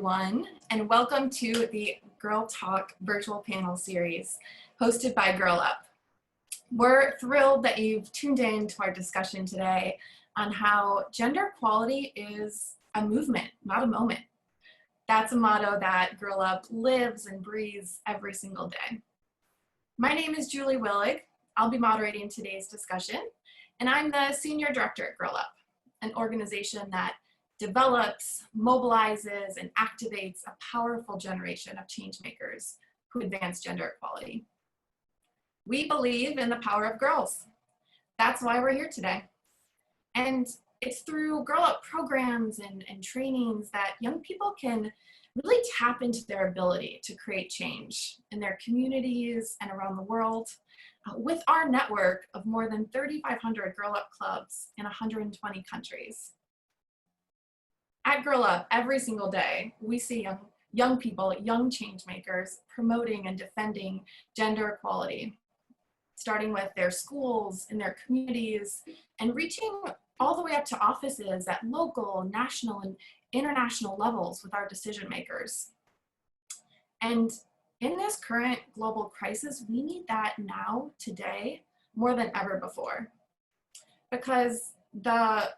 everyone, and welcome to the Girl Talk virtual panel series hosted by Girl Up. We're thrilled that you've tuned in to our discussion today on how gender equality is a movement, not a moment. That's a motto that Girl Up lives and breathes every single day. My name is Julie Willig. I'll be moderating today's discussion, and I'm the Senior Director at Girl Up, an organization that develops, mobilizes, and activates a powerful generation of change makers who advance gender equality. We believe in the power of girls. That's why we're here today. And it's through Girl Up programs and trainings that young people can really tap into their ability to create change in their communities and around the world with our network of more than 3,500 Girl Up clubs in 120 countries. At Girl Up, every single day, we see young people, young change makers, promoting and defending gender equality, starting with their schools and their communities, and reaching all the way up to offices at local, national, and international levels with our decision makers. And in this current global crisis, we need that now, today, more than ever before. Because the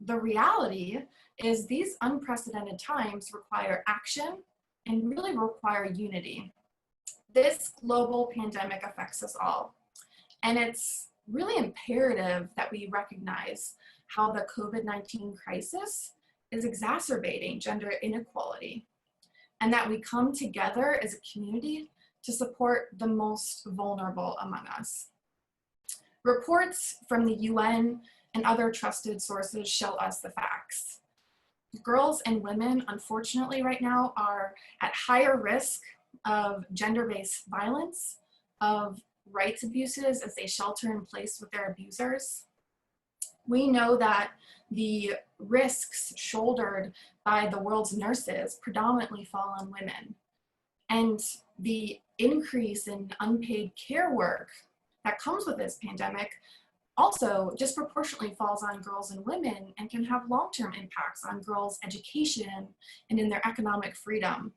reality is these unprecedented times require action and really require unity. This global pandemic affects us all, and it's really imperative that we recognize how the COVID-19 crisis is exacerbating gender inequality, and that we come together as a community to support the most vulnerable among us. Reports from the UN and other trusted sources show us the facts. Girls and women, unfortunately, right now are at higher risk of gender-based violence, of rights abuses as they shelter in place with their abusers. We know that the risks shouldered by the world's nurses predominantly fall on women. And the increase in unpaid care work that comes with this pandemic also disproportionately falls on girls and women and can have long-term impacts on girls' education and in their economic freedom.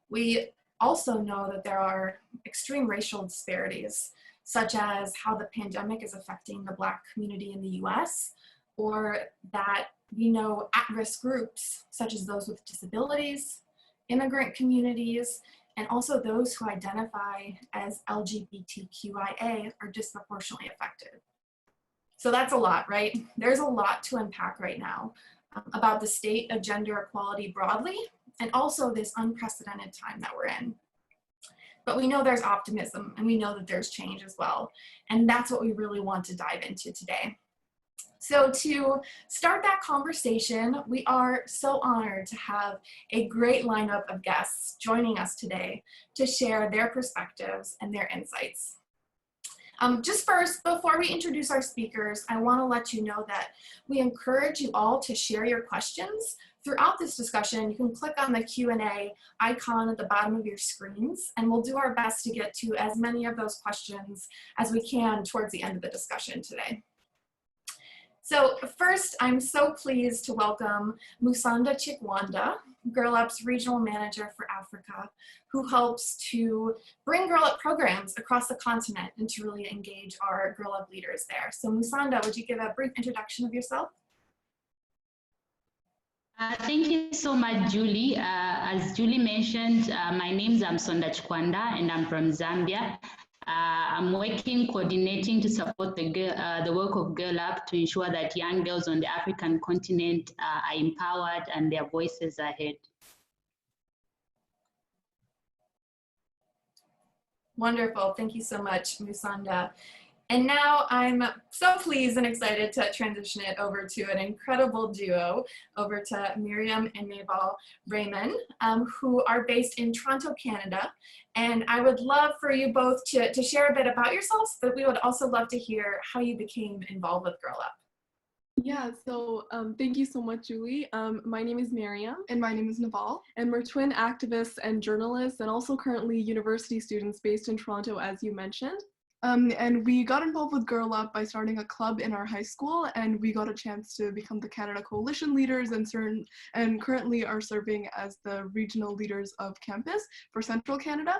We also know that there are extreme racial disparities, such as how the pandemic is affecting the Black community in the US, or that we know at-risk groups, such as those with disabilities, immigrant communities, and also those who identify as LGBTQIA are disproportionately affected. So that's a lot, right? There's a lot to unpack right now about the state of gender equality broadly, and also this unprecedented time that we're in. But we know there's optimism, and we know that there's change as well. And that's what we really want to dive into today. So to start that conversation, we are so honored to have a great lineup of guests joining us today to share their perspectives and their insights. Just first, before we introduce our speakers, I want to let you know that we encourage you all to share your questions throughout this discussion. You can click on the Q&A icon at the bottom of your screens, and we'll do our best to get to as many of those questions as we can towards the end of the discussion today. So first, I'm so pleased to welcome Musonda Chikwanda, Girl Up's Regional Manager for Africa, who helps to bring Girl Up programs across the continent and to really engage our Girl Up leaders there. So Musonda, would you give a brief introduction of yourself? Thank you so much, Julie. As Julie mentioned, my name is Musonda Chikwanda, and I'm from Zambia. I'm coordinating to support the work of Girl Up to ensure that young girls on the African continent are empowered and their voices are heard. Wonderful. Thank you so much, Musonda. And now I'm so pleased and excited to transition it over to an incredible duo, over to Maryam and Nivaal Rehman, who are based in Toronto, Canada. And I would love for you both to share a bit about yourselves, but we would also love to hear how you became involved with Girl Up. Yeah, so thank you so much, Julie. My name is Maryam. And my name is Nivaal. And we're twin activists and journalists, and also currently university students based in Toronto, as you mentioned. And we got involved with Girl Up by starting a club in our high school, and we got a chance to become the Canada Coalition leaders and currently are serving as the regional leaders of campus for Central Canada.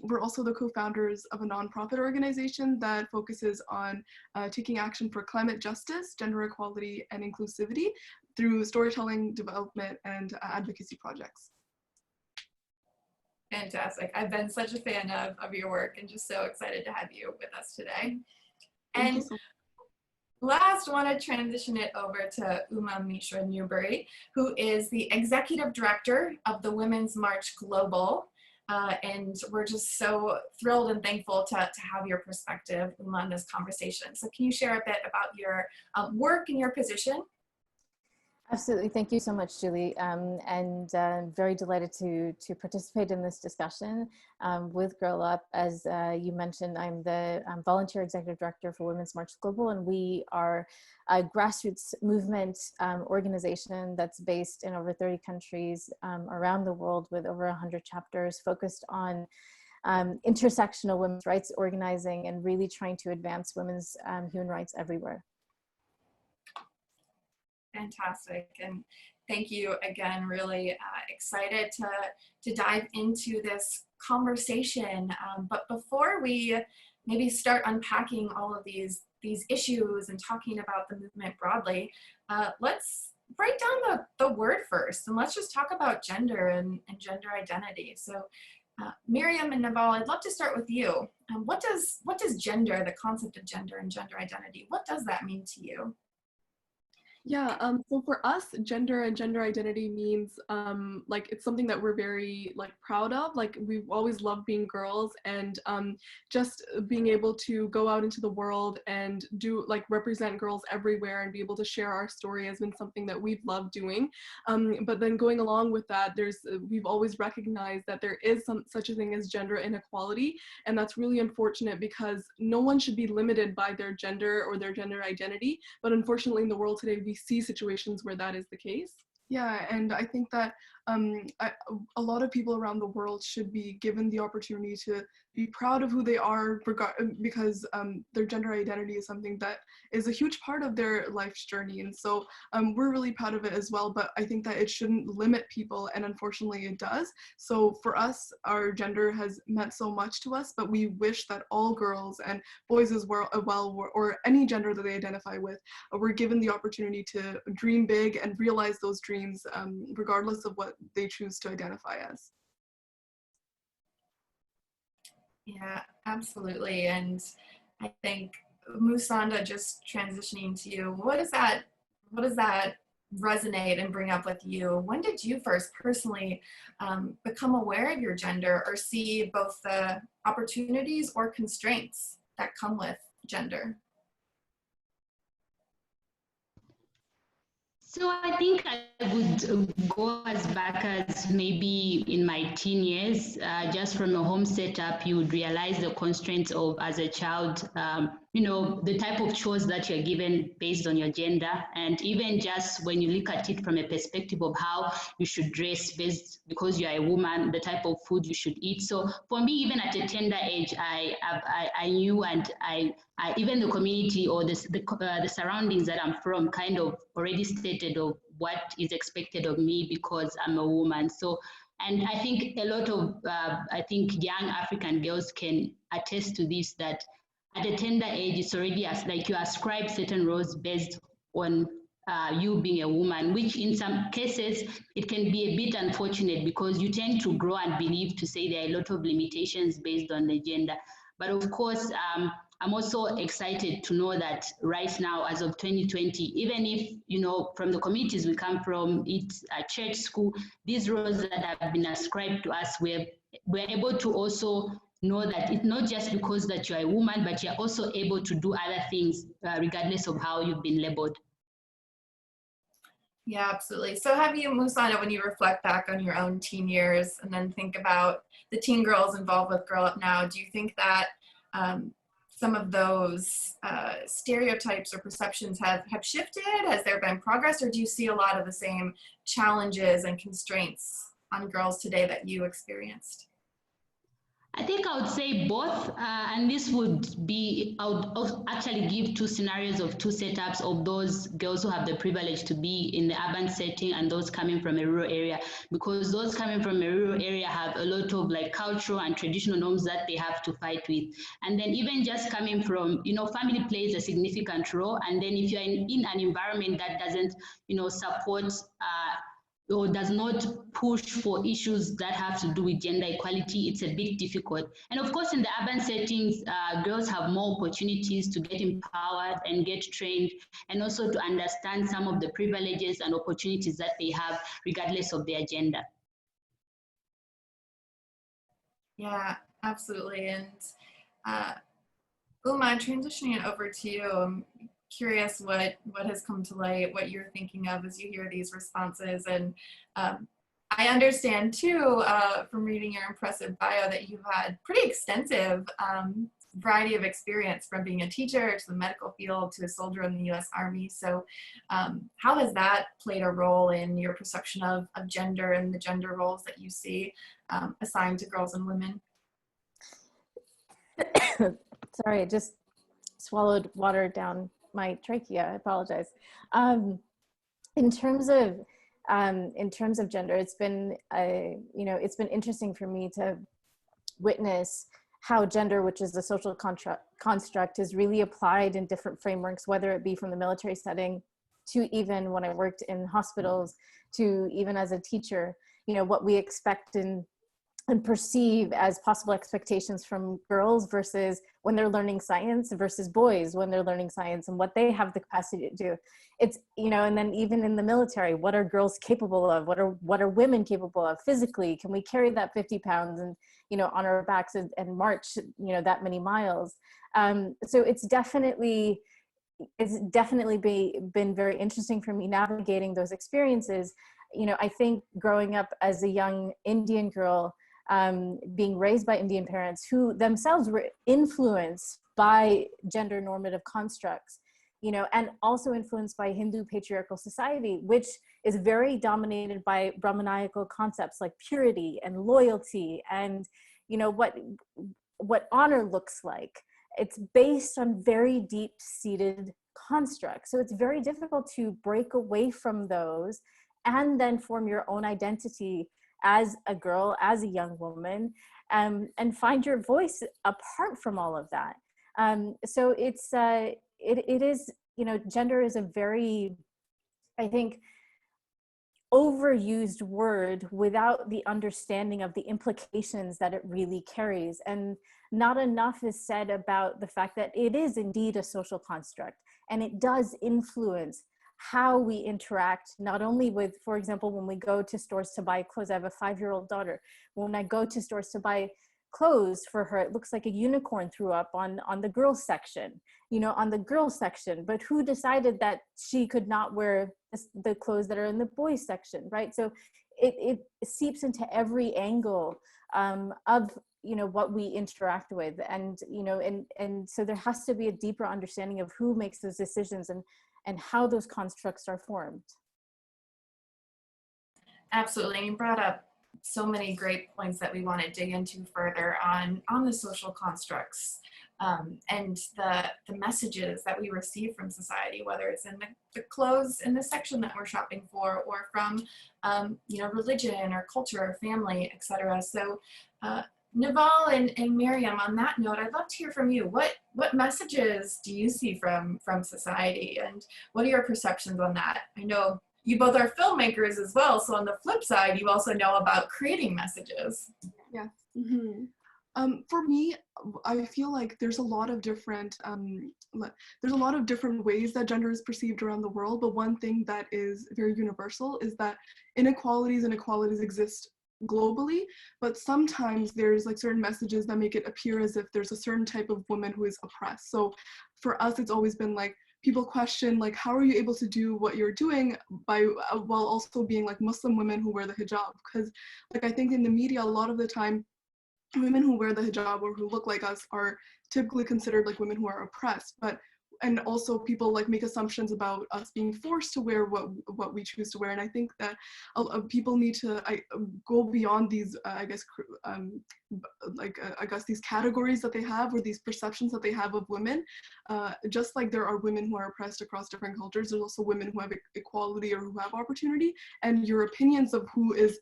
We're also the co-founders of a nonprofit organization that focuses on taking action for climate justice, gender equality, and inclusivity through storytelling, development, and advocacy projects. Fantastic. I've been such a fan of your work and just so excited to have you with us today. And last, I want to transition it over to Mishra Newbury, who is the Executive Director of the Women's March Global. And we're just so thrilled and thankful to have your perspective on this conversation. So can you share a bit about your work and your position? Absolutely. Thank you so much, Julie. And very delighted to participate in this discussion with Girl Up. As you mentioned, I'm the volunteer executive director for Women's March Global, and we are a grassroots movement organization that's based in over 30 countries around the world with over 100 chapters focused on intersectional women's rights organizing and really trying to advance women's human rights everywhere. Fantastic, and thank you again. Really excited to dive into this conversation. But before we maybe start unpacking all of these issues and talking about the movement broadly, let's break down the word first, and let's just talk about gender and gender identity. So Maryam and Nivaal, I'd love to start with you. What does gender, the concept of gender and gender identity, what does that mean to you? Yeah, so for us, gender and gender identity means like it's something that we're very proud of. Like we've always loved being girls, and just being able to go out into the world and represent girls everywhere and be able to share our story has been something that we've loved doing. But then going along with that, we've always recognized that there is such a thing as gender inequality, and that's really unfortunate because no one should be limited by their gender or their gender identity. But unfortunately, in the world today, we see situations where that is the case. Yeah, and I think that a lot of people around the world should be given the opportunity to be proud of who they are, because their gender identity is something that is a huge part of their life's journey. And so we're really proud of it as well, but I think that it shouldn't limit people, and unfortunately it does. So for us, our gender has meant so much to us, but we wish that all girls and boys as well, or any gender that they identify with, were given the opportunity to dream big and realize those dreams, regardless of what they choose to identify as. Yeah, absolutely. And I think Musonda, just transitioning to you, what does that resonate and bring up with you? When did you first personally become aware of your gender, or see both the opportunities or constraints that come with gender? So I think I would go as back as maybe in my teen years. Just from a home setup, you would realize the constraints of, as a child, the type of chores that you're given based on your gender, and even just when you look at it from a perspective of how you should dress based because you're a woman, the type of food you should eat. So for me, even at a tender age, I knew, and I even the community or the surroundings that I'm from kind of already stated of what is expected of me because I'm a woman. So, and I think a lot of young African girls can attest to this, that at a tender age, it's already like you ascribe certain roles based on you being a woman, which in some cases, it can be a bit unfortunate because you tend to grow and believe to say there are a lot of limitations based on the gender. But of course, I'm also excited to know that right now, as of 2020, even if, from the communities we come from, it's a church, school, these roles that have been ascribed to us, we're able to also know that it's not just because that you're a woman, but you're also able to do other things regardless of how you've been labeled. Yeah, absolutely. So have you, Musonda, when you reflect back on your own teen years and then think about the teen girls involved with Girl Up now, do you think that some of those stereotypes or perceptions have shifted? Has there been progress, or do you see a lot of the same challenges and constraints on girls today that you experienced? I think I would say both, and this would be, I would actually give two scenarios of two setups of those girls who have the privilege to be in the urban setting and those coming from a rural area, because those coming from a rural area have a lot of like cultural and traditional norms that they have to fight with. And then even just coming from, family plays a significant role. And then if you're in an environment that doesn't, support or does not push for issues that have to do with gender equality, it's a bit difficult. And of course, in the urban settings, girls have more opportunities to get empowered and get trained, and also to understand some of the privileges and opportunities that they have, regardless of their gender. Yeah, absolutely. And Uma, transitioning it over to you, I'm curious what has come to light, what you're thinking of as you hear these responses. And I understand too, from reading your impressive bio, that you've had pretty extensive variety of experience, from being a teacher to the medical field to a soldier in the US Army. So how has that played a role in your perception of gender and the gender roles that you see assigned to girls and women? Sorry, I just swallowed water down my trachea. I apologize. In terms of gender, it's been it's been interesting for me to witness how gender, which is a social construct, is really applied in different frameworks, whether it be from the military setting to even when I worked in hospitals, to even as a teacher. What we expect and perceive as possible expectations from girls versus when they're learning science versus boys when they're learning science, and what they have the capacity to do. It's, and then even in the military, what are girls capable of? What are women capable of physically? Can we carry that 50 pounds and, on our backs and march, that many miles? So it's definitely been very interesting for me navigating those experiences. I think growing up as a young Indian girl, being raised by Indian parents who themselves were influenced by gender normative constructs, and also influenced by Hindu patriarchal society, which is very dominated by Brahmanical concepts like purity and loyalty and, what honor looks like. It's based on very deep-seated constructs. So it's very difficult to break away from those and then form your own identity as a girl, as a young woman, and find your voice apart from all of that. So it's, it is, gender is a very, I think, overused word without the understanding of the implications that it really carries. And not enough is said about the fact that it is indeed a social construct, and it does influence how we interact, not only with, for example, when we go to stores to buy clothes. I have a 5-year-old daughter. When I go to stores to buy clothes for her, it looks like a unicorn threw up on the girls section, on the girls section, but who decided that she could not wear the clothes that are in the boys section, right? So it seeps into every angle of, what we interact with. And, and so there has to be a deeper understanding of who makes those decisions and how those constructs are formed. Absolutely. You brought up so many great points that we want to dig into further on the social constructs and the messages that we receive from society, whether it's in the clothes in the section that we're shopping for, or from religion or culture or family, etc. So Nivaal and Maryam, on that note, I'd love to hear from you. What messages do you see from society, and what are your perceptions on that? I know you both are filmmakers as well, so on the flip side, you also know about creating messages. Yeah. Mm-hmm. For me, I feel like there's a lot of different ways that gender is perceived around the world, but one thing that is very universal is that inequalities exist globally, but sometimes there's like certain messages that make it appear as if there's a certain type of woman who is oppressed. So for us, it's always been like, people question like, how are you able to do what you're doing by while also being like Muslim women who wear the hijab? Because like I think in the media a lot of the time, women who wear the hijab or who look like us are typically considered like women who are oppressed. But and also people like make assumptions about us being forced to wear what we choose to wear. And I think that people need to go beyond these, I guess these categories that they have, or these perceptions that they have of women. Just like there are women who are oppressed across different cultures, there's also women who have equality or who have opportunity, and your opinions of who is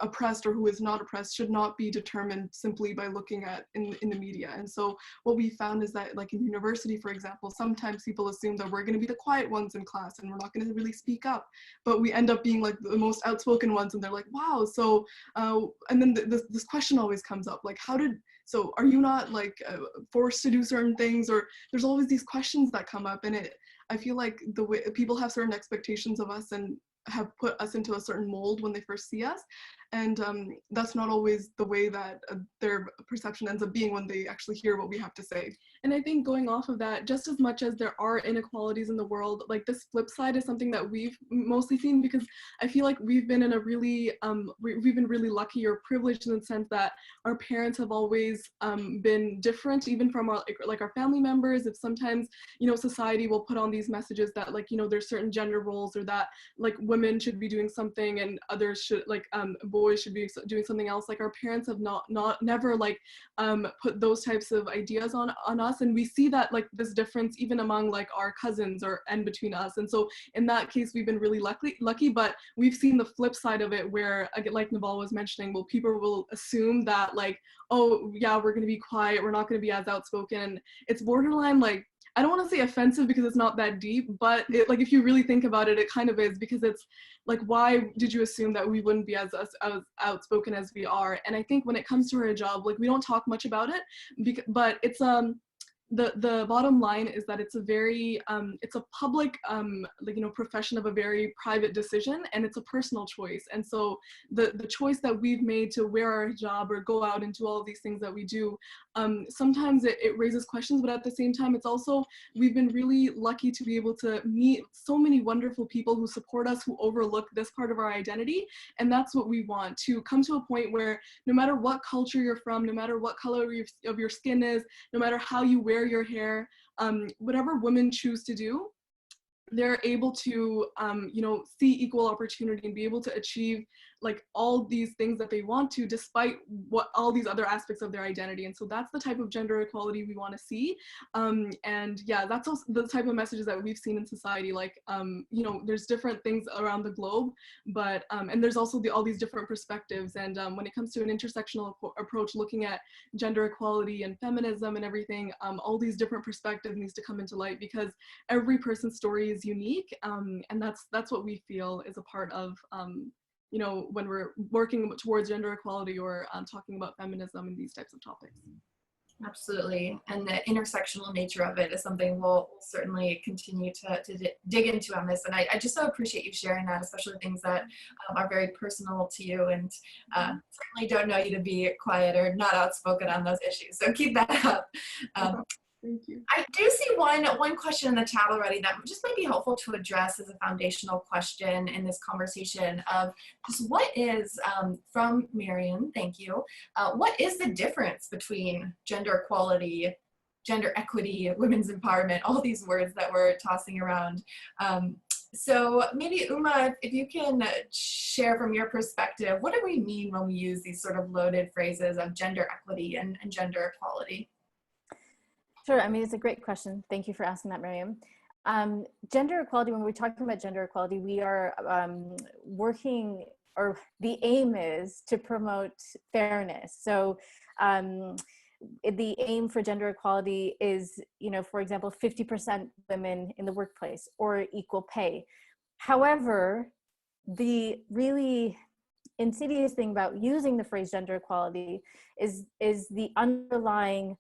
oppressed or who is not oppressed should not be determined simply by looking at in the media. And so what we found is that, like in university, for example, sometimes people assume that we're going to be the quiet ones in class and we're not going to really speak up, but we end up being like the most outspoken ones, and they're like, wow, so and then this question always comes up, like, so are you not like forced to do certain things? Or there's always these questions that come up, and I feel like the way people have certain expectations of us and have put us into a certain mold when they first see us, and that's not always the way that their perception ends up being when they actually hear what we have to say. And I think going off of that, just as much as there are inequalities in the world, like this flip side is something that we've mostly seen, because I feel like we've been in a really we've been really lucky or privileged in the sense that our parents have always been different, even from our our family members. If sometimes, you know, society will put on these messages that, like, you know, there's certain gender roles, or that like women should be doing something and others should, like boys should be doing something else. Like our parents have never like put those types of ideas on us, and we see that like this difference even among like our cousins and between us. And so in that case, we've been really lucky, but we've seen the flip side of it, where like Nivaal was mentioning, well, people will assume that like, oh yeah, we're going to be quiet, we're not going to be as outspoken. And it's borderline, like, I don't want to say offensive because it's not that deep, but like if you really think about it, it kind of is, because it's like, why did you assume that we wouldn't be as outspoken as we are? And I think when it comes to our job, like we don't talk much about it, but it's the bottom line is that it's a very it's a public like, you know, profession of a very private decision, and it's a personal choice. And so the choice that we've made to wear our hijab or go out and do all of these things that we do, sometimes it raises questions, but at the same time, it's also, we've been really lucky to be able to meet so many wonderful people who support us, who overlook this part of our identity. And that's what we want, to come to a point where no matter what culture you're from, no matter what color of your skin is, no matter how you wear your hair, whatever women choose to do, they're able to you know, see equal opportunity and be able to achieve like all these things that they want to, despite what all these other aspects of their identity. And so that's the type of gender equality we want to see. And yeah, that's also the type of messages that we've seen in society. Like you know, there's different things around the globe, but and there's also all these different perspectives. And when it comes to an intersectional approach, looking at gender equality and feminism and everything, all these different perspectives needs to come into light, because every person's story is unique, and that's what we feel is a part of you know, when we're working towards gender equality or talking about feminism and these types of topics. Absolutely, and the intersectional nature of it is something we'll certainly continue to dig into on this. And I just so appreciate you sharing that, especially things that are very personal to you, and certainly don't know you to be quiet or not outspoken on those issues. So keep that up. Thank you. I do see one question in the chat already that just might be helpful to address as a foundational question in this conversation of just what is, from Maryam, thank you, what is the difference between gender equality, gender equity, women's empowerment, all these words that we're tossing around? So maybe Uma, if you can share from your perspective, what do we mean when we use these sort of loaded phrases of gender equity and gender equality? Sure, I mean, it's a great question. Thank you for asking that, Maryam. Gender equality, when we're talking about gender equality, we are working, or the aim is to promote fairness. So the aim for gender equality is, you know, for example, 50% women in the workplace or equal pay. However, the really insidious thing about using the phrase gender equality is the underlying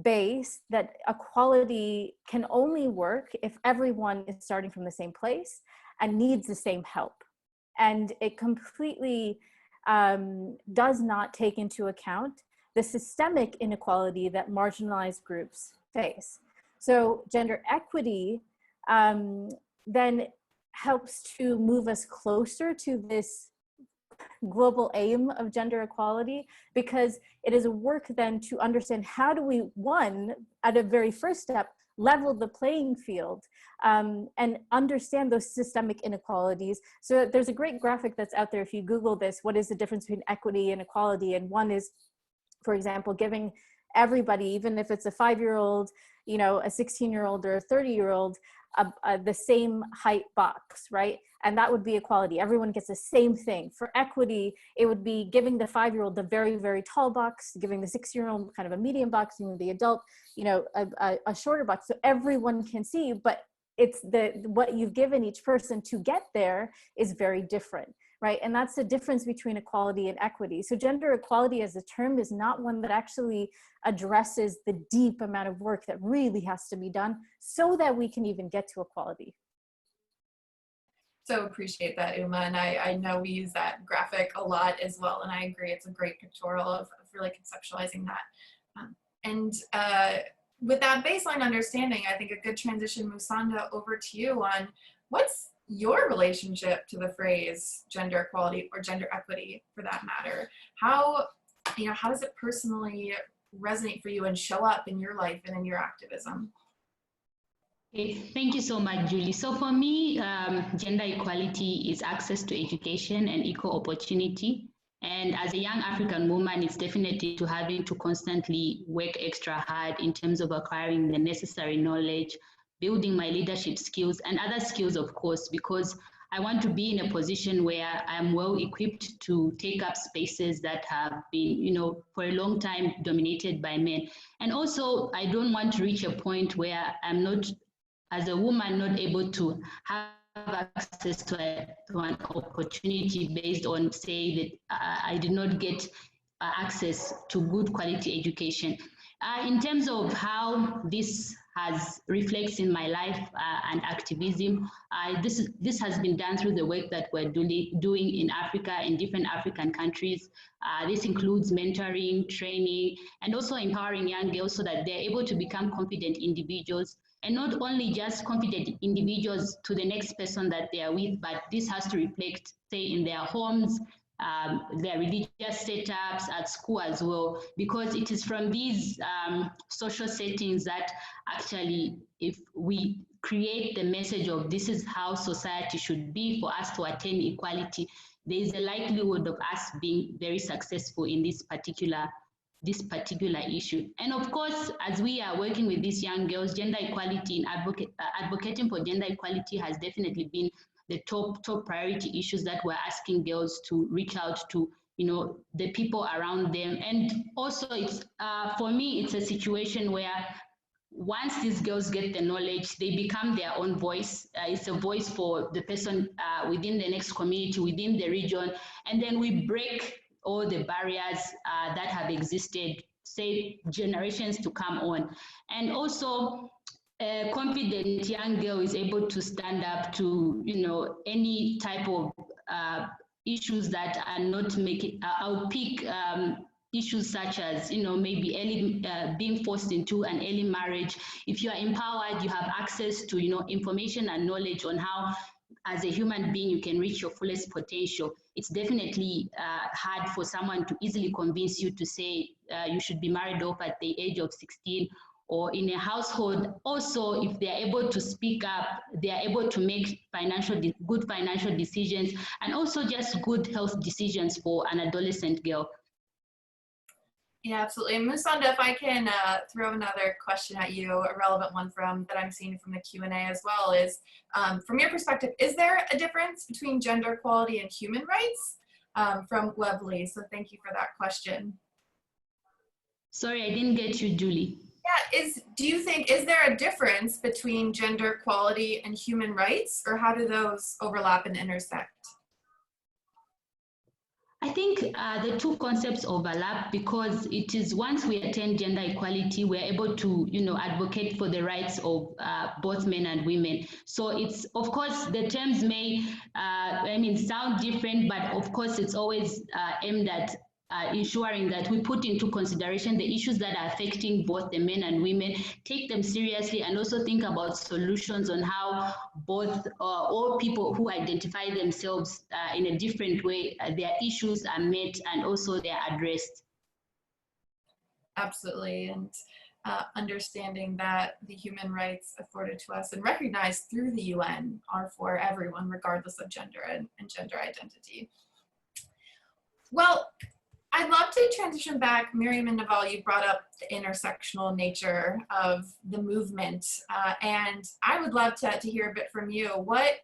base that equality can only work if everyone is starting from the same place and needs the same help. And it completely does not take into account the systemic inequality that marginalized groups face. So gender equity then helps to move us closer to this global aim of gender equality, because it is a work then to understand how do we, one, at a very first step, level the playing field and understand those systemic inequalities. So there's a great graphic that's out there. If you Google this, what is the difference between equity and equality? And one is, for example, giving everybody, even if it's a 5-year-old, you know, a 16-year-old or a 30-year-old, the same height box, right? And that would be equality. Everyone gets the same thing. For equity, it would be giving the 5-year-old the very, very tall box, giving the 6-year-old kind of a medium box, giving the adult, you know, a shorter box, so everyone can see. But it's what you've given each person to get there is very different, right? And that's the difference between equality and equity. So gender equality as a term is not one that actually addresses the deep amount of work that really has to be done so that we can even get to equality. So appreciate that, Uma, and I know we use that graphic a lot as well, and I agree it's a great pictorial of really conceptualizing that. With that baseline understanding, I think a good transition, Musonda, over to you on what's your relationship to the phrase gender equality or gender equity for that matter. How does it personally resonate for you and show up in your life and in your activism? Okay, thank you so much, Julie. So for me, gender equality is access to education and equal opportunity. And as a young African woman, it's definitely to having to constantly work extra hard in terms of acquiring the necessary knowledge, building my leadership skills and other skills, of course, because I want to be in a position where I'm well equipped to take up spaces that have been, you know, for a long time dominated by men. And also, I don't want to reach a point where I'm not, as a woman, not able to have access to an opportunity based on, say, that I did not get access to good quality education. In terms of how this reflects in my life and activism, this has been done through the work that we're doing in Africa, in different African countries. This includes mentoring, training, and also empowering young girls so that they're able to become confident individuals, and not only just confident individuals to the next person that they are with, but this has to reflect, say, in their homes, their religious setups, at school as well, because it is from these social settings that actually, if we create the message of this is how society should be for us to attain equality, there is a likelihood of us being very successful in this particular issue. And of course, as we are working with these young girls, gender equality and advocating for gender equality has definitely been the top priority issues that we're asking girls to reach out to, you know, the people around them. And also, it's for me, it's a situation where once these girls get the knowledge, they become their own voice. It's a voice for the person within the next community, within the region, and then we break all the barriers that have existed, say, generations to come on. And also, a confident young girl is able to stand up to, you know, any type of issues that are not making, I'll pick issues such as, you know, maybe early being forced into an early marriage. If you are empowered, you have access to, you know, information and knowledge on how, as a human being, you can reach your fullest potential. It's definitely hard for someone to easily convince you to say you should be married off at the age of 16, or in a household. Also, if they are able to speak up, they are able to make good financial decisions, and also just good health decisions for an adolescent girl. Yeah, absolutely. And Musonda, if I can throw another question at you, a relevant one that I'm seeing from the Q&A as well, is from your perspective, is there a difference between gender equality and human rights? From Lovely, so thank you for that question. Sorry, I didn't get you, Julie. Yeah, do you think, is there a difference between gender equality and human rights, or how do those overlap and intersect? I think the two concepts overlap, because it is once we attain gender equality, we're able to, you know, advocate for the rights of both men and women. So it's, of course, the terms may, sound different, but of course it's always aimed at ensuring that we put into consideration the issues that are affecting both the men and women, take them seriously, and also think about solutions on how both all people who identify themselves in a different way, their issues are met and also they are addressed. Absolutely, and understanding that the human rights afforded to us and recognized through the UN are for everyone, regardless of gender and gender identity. Well, I'd love to transition back. Maryam and Nivaal, you brought up the intersectional nature of the movement, and I would love to hear a bit from you. What,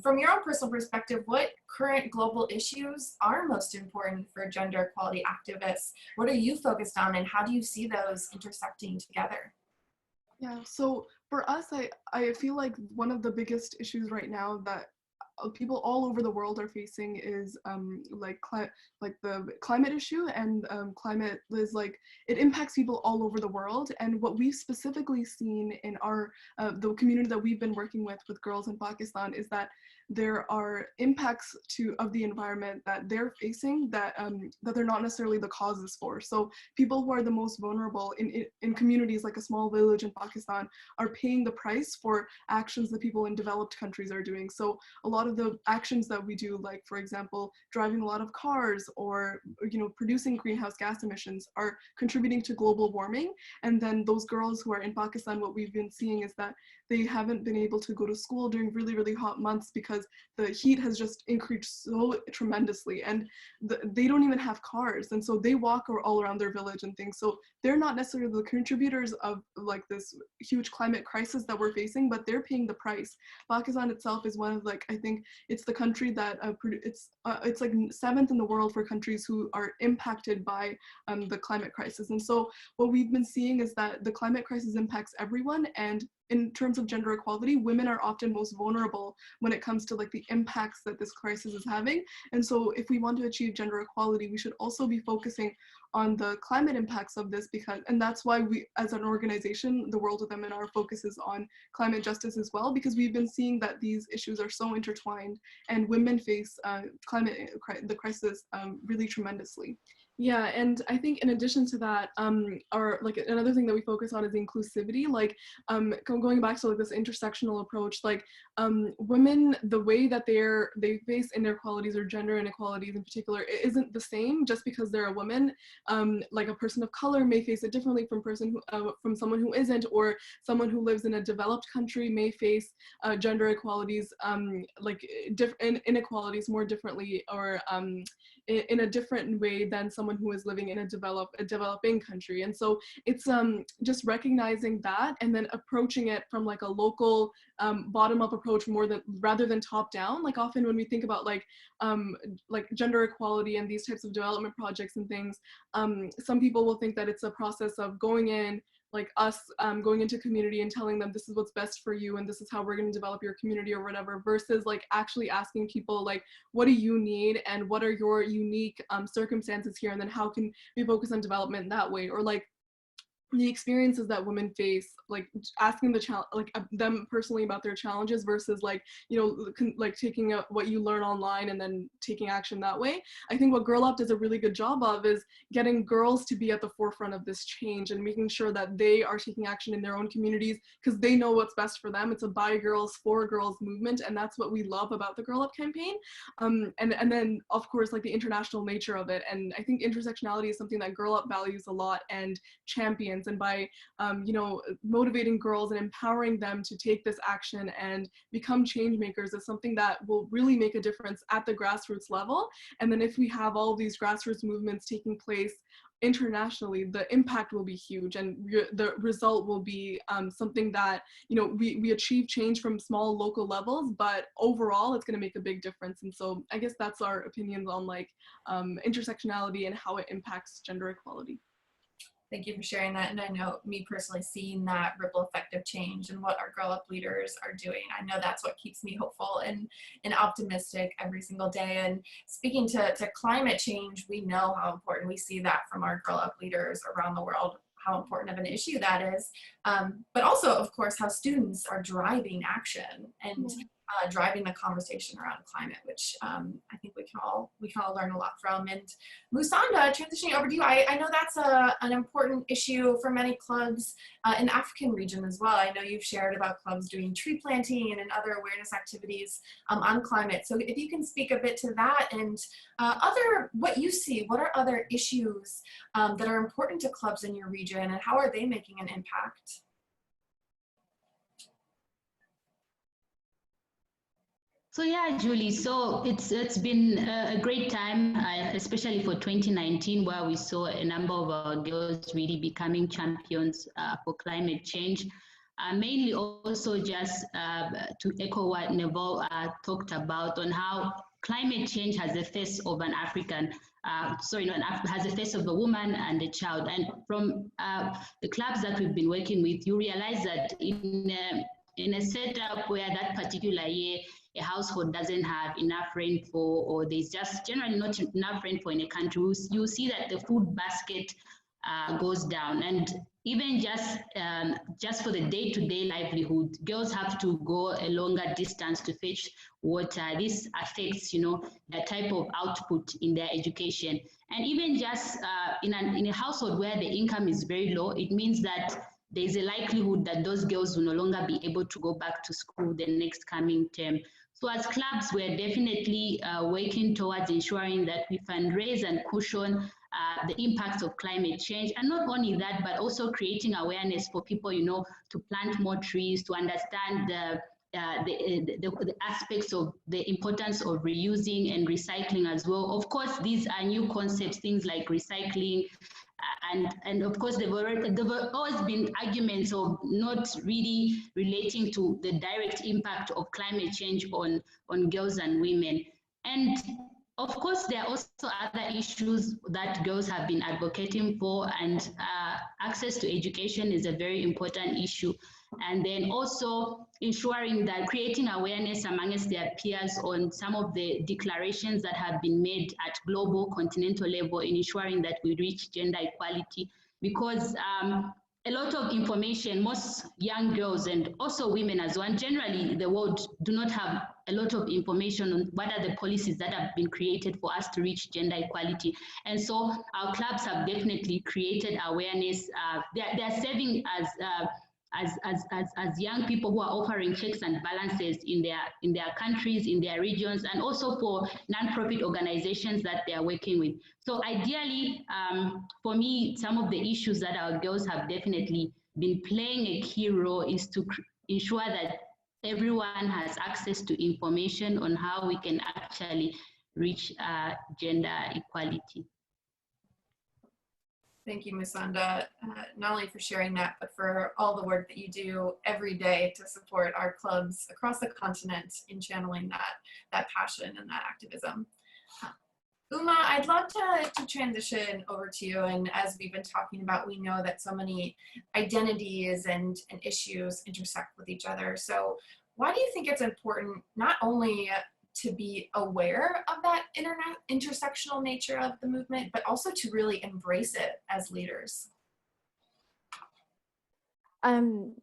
from your own personal perspective, what current global issues are most important for gender equality activists? What are you focused on, and how do you see those intersecting together? Yeah, so for us, I feel like one of the biggest issues right now that people all over the world are facing is like the climate issue, and climate is like, it impacts people all over the world. And what we've specifically seen in our the community that we've been working with girls in Pakistan is that there are impacts of the environment that they're facing that that they're not necessarily the causes for. So people who are the most vulnerable in communities like a small village in Pakistan are paying the price for actions that people in developed countries are doing. So a lot of the actions that we do, like for example, driving a lot of cars or producing greenhouse gas emissions, are contributing to global warming. And then those girls who are in Pakistan, what we've been seeing is that they haven't been able to go to school during really, really hot months because the heat has just increased so tremendously, and they don't even have cars, and so they walk all around their village and things. So they're not necessarily the contributors of like this huge climate crisis that we're facing, but they're paying the price. Pakistan itself is one of, like, I think it's the country that it's like 7th in the world for countries who are impacted by the climate crisis. And so what we've been seeing is that the climate crisis impacts everyone, and in terms of gender equality, women are often most vulnerable when it comes to like the impacts that this crisis is having. And so if we want to achieve gender equality, we should also be focusing on the climate impacts of this, and that's why we, as an organization, the World with MNR, focuses on climate justice as well, because we've been seeing that these issues are so intertwined, and women face the crisis really tremendously. Yeah, and I think in addition to that, like another thing that we focus on is inclusivity. Like going back to like this intersectional approach, like women, the way that they face inequalities or gender inequalities in particular, it isn't the same just because they're a woman. Like a person of color may face it differently from someone who isn't, or someone who lives in a developed country may face gender equalities, like inequalities more differently, or in a different way than someone who is living in a developing country. And so it's just recognizing that and then approaching it from like a local bottom-up approach rather than top-down. Like often when we think about like gender equality and these types of development projects and things, some people will think that it's a process of going in, like us going into community and telling them this is what's best for you and this is how we're going to develop your community or whatever, versus like actually asking people like, what do you need and what are your unique circumstances here, and then how can we focus on development that way. Or like the experiences that women face, like asking them personally about their challenges versus like, like taking what you learn online and then taking action that way. I think what Girl Up does a really good job of is getting girls to be at the forefront of this change and making sure that they are taking action in their own communities because they know what's best for them. It's a by girls, for girls movement, and that's what we love about the Girl Up campaign. And then of course like the international nature of it. And I think intersectionality is something that Girl Up values a lot and champions. And by motivating girls and empowering them to take this action and become change makers is something that will really make a difference at the grassroots level. And then if we have all of these grassroots movements taking place internationally, the impact will be huge, and the result will be something that we achieve change from small local levels, but overall it's going to make a big difference. And so I guess that's our opinions on like intersectionality and how it impacts gender equality. Thank you for sharing that. And I know me personally seeing that ripple effect of change and what our Girl Up leaders are doing, I know that's what keeps me hopeful and optimistic every single day. And speaking to climate change, we know how important, we see that from our Girl Up leaders around the world, how important of an issue that is. But also, of course, how students are driving action. And driving the conversation around climate, which I think we can all learn a lot from. And Musonda, transitioning over to you, I know that's an important issue for many clubs in the African region as well. I know you've shared about clubs doing tree planting and other awareness activities on climate. So if you can speak a bit to that and what you see, what are other issues that are important to clubs in your region, and how are they making an impact? So yeah, Julie, so it's been a great time, especially for 2019, where we saw a number of our girls really becoming champions for climate change. Mainly also just to echo what Nivaal talked about on how climate change has the face of an African, has the face of a woman and a child. And from the clubs that we've been working with, you realize that in a setup where that particular year a household doesn't have enough rainfall, or there's just generally not enough rainfall in a country, you see that the food basket goes down. And even just for the day-to-day livelihood, girls have to go a longer distance to fetch water. This affects, the type of output in their education. And even just in a household where the income is very low, it means that there's a likelihood that those girls will no longer be able to go back to school the next coming term. So as clubs, we're definitely working towards ensuring that we fundraise and cushion the impacts of climate change. And not only that, but also creating awareness for people, to plant more trees, to understand the aspects of the importance of reusing and recycling as well. Of course, these are new concepts, things like recycling, and of course, there have always been arguments of not really relating to the direct impact of climate change on girls and women. And of course, there are also other issues that girls have been advocating for, and access to education is a very important issue. And then also ensuring that creating awareness amongst their peers on some of the declarations that have been made at global, continental level in ensuring that we reach gender equality. Because a lot of information, most young girls and also women as well, and generally the world, do not have a lot of information on what are the policies that have been created for us to reach gender equality. And so our clubs have definitely created awareness. They're serving as young people who are offering checks and balances in their countries, in their regions, and also for non-profit organizations that they are working with. So ideally, for me, some of the issues that our girls have definitely been playing a key role is to ensure that everyone has access to information on how we can actually reach gender equality. Thank you, Musonda, not only for sharing that, but for all the work that you do every day to support our clubs across the continent in channeling that passion and that activism. Uma, I'd love to transition over to you. And as we've been talking about, we know that so many identities and issues intersect with each other. So why do you think it's important not only to be aware of that intersectional nature of the movement, but also to really embrace it as leaders? In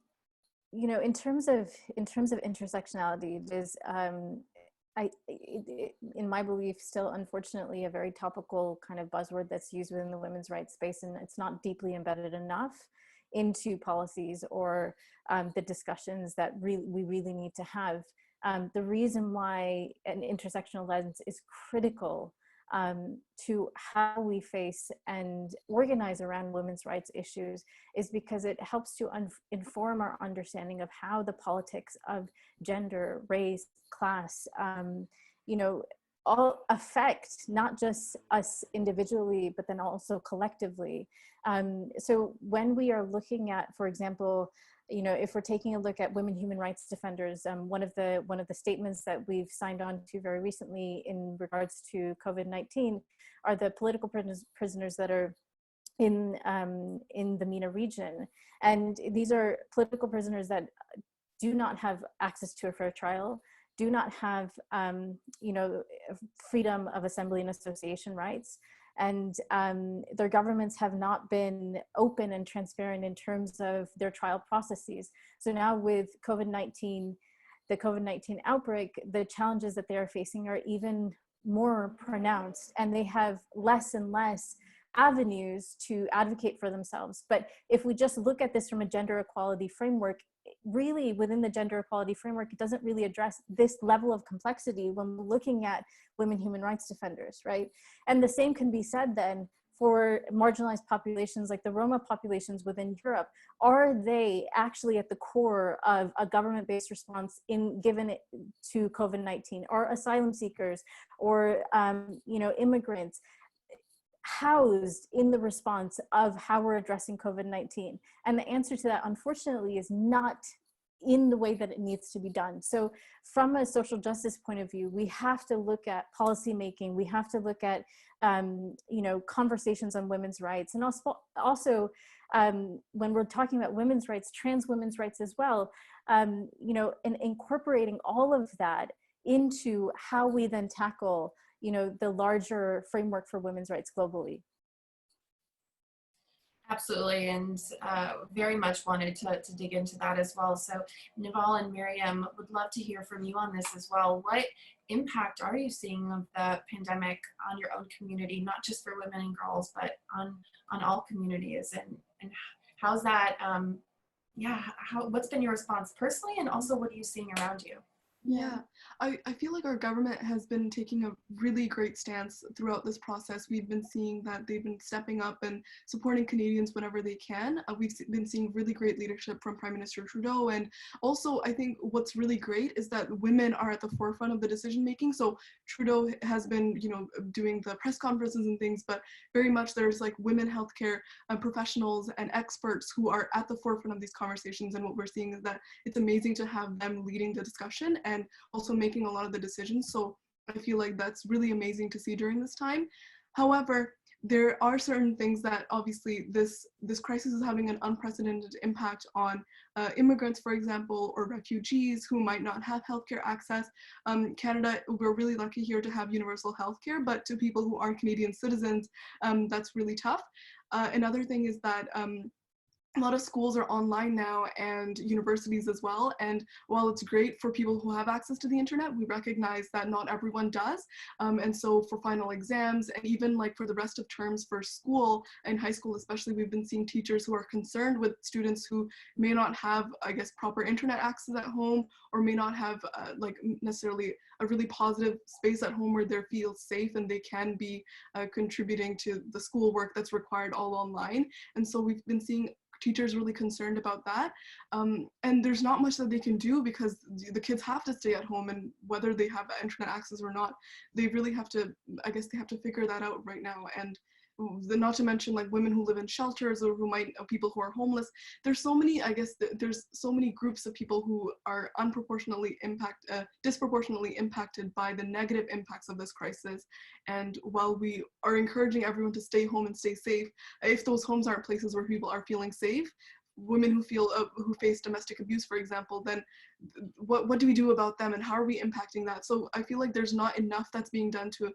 terms of intersectionality, there's in my belief, still unfortunately a very topical kind of buzzword that's used within the women's rights space, and it's not deeply embedded enough into policies or the discussions that we really need to have. The reason why an intersectional lens is critical to how we face and organize around women's rights issues is because it helps to inform our understanding of how the politics of gender, race, class, all affect not just us individually, but then also collectively. So when we are looking at, for example, if we're taking a look at women human rights defenders, one of the statements that we've signed on to very recently in regards to COVID-19 are the political prisoners that are in the MENA region. And these are political prisoners that do not have access to a fair trial, do not have freedom of assembly and association rights. And their governments have not been open and transparent in terms of their trial processes. So now with COVID-19, the COVID-19 outbreak, the challenges that they are facing are even more pronounced, and they have less and less avenues to advocate for themselves. But if we just look at this from a gender equality framework, really within the gender equality framework, it doesn't really address this level of complexity when we're looking at women human rights defenders, right? And the same can be said then for marginalized populations like the Roma populations within Europe. Are they actually at the core of a government-based response given it to COVID-19? Are asylum seekers or immigrants housed in the response of how we're addressing COVID-19? And the answer to that, unfortunately, is not in the way that it needs to be done. So from a social justice point of view, we have to look at policy making, we have to look at conversations on women's rights, and also when we're talking about women's rights, trans women's rights as well, and incorporating all of that into how we then tackle the larger framework for women's rights globally. Absolutely, and very much wanted to dig into that as well. So Nivaal and Maryam, would love to hear from you on this as well. What impact are you seeing of the pandemic on your own community, not just for women and girls, but on all communities? And how's that, what's been your response personally, and also what are you seeing around you? Yeah, I feel like our government has been taking a really great stance throughout this process. We've been seeing that they've been stepping up and supporting Canadians whenever they can. We've been seeing really great leadership from Prime Minister Trudeau. And also, I think what's really great is that women are at the forefront of the decision making. So Trudeau has been, doing the press conferences and things, but very much there's like women healthcare professionals and experts who are at the forefront of these conversations. And what we're seeing is that it's amazing to have them leading the discussion and also making a lot of the decisions. So I feel like that's really amazing to see during this time. However, there are certain things that obviously this crisis is having an unprecedented impact on immigrants, for example, or refugees who might not have healthcare access. Canada, we're really lucky here to have universal healthcare, but to people who aren't Canadian citizens, that's really tough. Another thing is that a lot of schools are online now, and universities as well. And while it's great for people who have access to the internet, we recognize that not everyone does. And so for final exams, and even like for the rest of terms for school and high school especially, we've been seeing teachers who are concerned with students who may not have, I guess, proper internet access at home, or may not have like necessarily a really positive space at home where they feel safe and they can be contributing to the schoolwork that's required all online. And so we've been seeing teachers really concerned about that. And there's not much that they can do because the kids have to stay at home, and whether they have internet access or not, they really have to, I guess they have to figure that out right now. And not to mention like women who live in shelters, or who might, people who are homeless. There's so many, I guess, there's so many groups of people who are disproportionately impacted by the negative impacts of this crisis. And while we are encouraging everyone to stay home and stay safe, if those homes aren't places where people are feeling safe, women who face domestic abuse, for example, then what do we do about them, and how are we impacting that? So I feel like there's not enough that's being done to